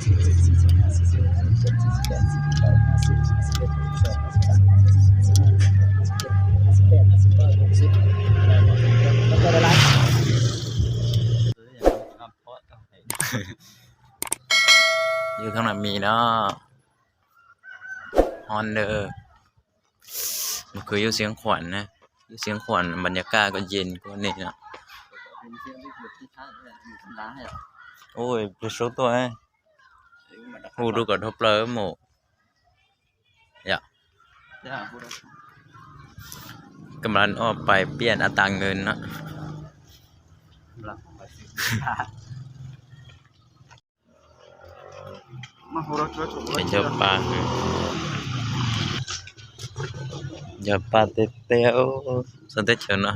อยู่ข้างหน้ามีเนาะฮอนเดอร์มันคืออยู่เสียงขวัญนะอยู่เสียงขวัญบรรยากาศก็เย็นกว่านี่นะโอ้ยเป็นsốตัวấy hù được cả thấp lớn mộ dạ กำลังออกไปเปลี่ยนอัตราเงินเนาะเป็นเจ้าปลาเตเต้โอ้สันเตเชิญเนาะ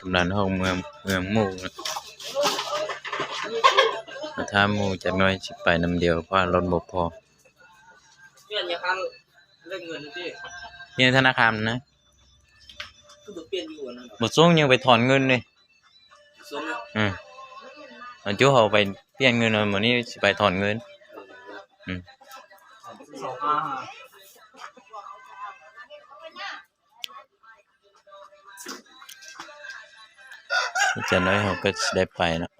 กำลังห้องเมืองหมู่ถ้าหมู่จะน้อยสิไปนำเดียวเพราะรถบ่พอเปลี่ยนธนาคารเรื่องเงินดิเปลี่ยนธนาคารนะคือบ่เปลี่ยนอยู่นั่นบ่ส่งยังไปถอนเงินเลยส่งอันจู่เฮาไปเปลี่ยนเงินมื้อนี้สิไปถอนเงินจะน้อยเขาก็ได้ไปนะ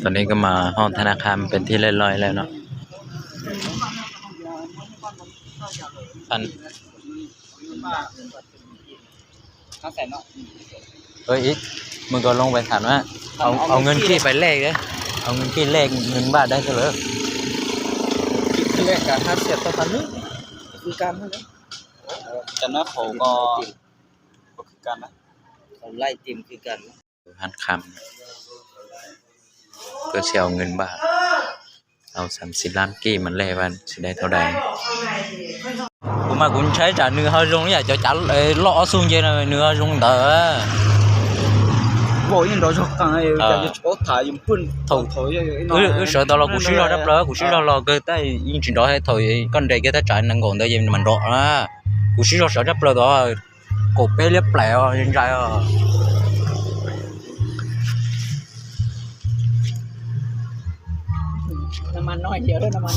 ตอนนี้ก็มาห้องธนาคารเป็นที่เรียบร้อยแล้วเนาะเฮ้ยอีกมึงก็ลงไปถามว่าเอาเงินกี้ไปแลกเลยเอาเงินกี้แลกเงินบาทได้เท่าไหร่แลกการ5เสียบต่อพันนึงคือการนั่นแหละกันนะเขาก็คือการนะเขาไล่เต็มคือกันพันคำก็เสียเอาเงินบาทเอา30 ล้านกี้มันแลกวันสิได้เท่าใดmà cũng thấy trả nửa hơi rung vậy cho trả lọ xuống dưới này nửa rung đỡ vội nhưng đó cho càng cho chỗ thải dùng phun thổi sợ tao là cú xí đắp lỡ cú xí lo cái tay yên chuyện đó hay thổi con đầy cái tay trái năng còn tới gì mình đọ á cú xí sợ đắp lỡ đó cổ bé liếp lẹo lên tráiน้ำมันน้อยเดียวด้วยน้ำมัน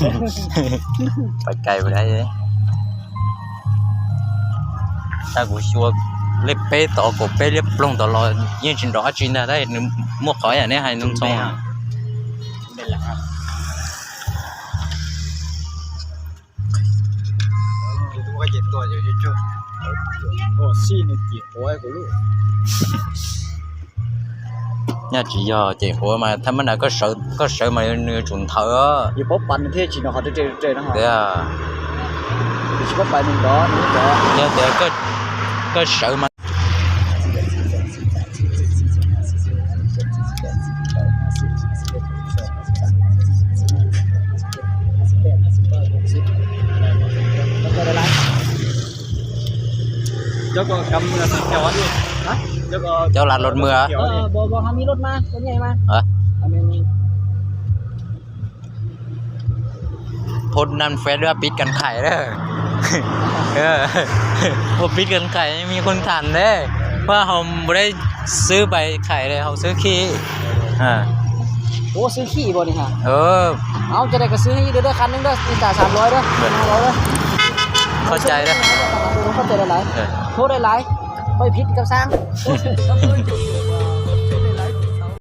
ไปไกลไปได้เลยta cũng xua lấy bé tỏ cổ bé lấy plong tỏ lò nhưng chuyện đó chuyện là đây mua khỏi à nè hay nông xong à đây là tôi có chuyện tuổi rồi chứ xin chuyện tuổi của lúc nha chỉ do chuyện của mà thằng mình đã có sợ mà chuẩn thở thì bóp bắn thế chỉ nó họ chơi nó thế à chỉ bóp bắn mình đó nha để có sợ mà cho con cầm kéo đi hả cho là lột mưa hả bò hàm mi lột mà có nhảy mà hảพ่นนั่นเฟซว่าปิดกันไข่เด้อปิดกันไข่มีคนทันเด้เพราะเขาไม่ได้ซื้อไปไข่เลยเขาซื้อขี้โอ้ซื้อขี้บ่นี่ฮะเอาจะได้ก็ซื้อให้เด้อคันนึงเด้อนี่จ่าย300เด้อ500เด้อ เข้าใจแล้ว เข้าใจหลาย เออ โทษหลายๆค่อยผิดกับสร้าง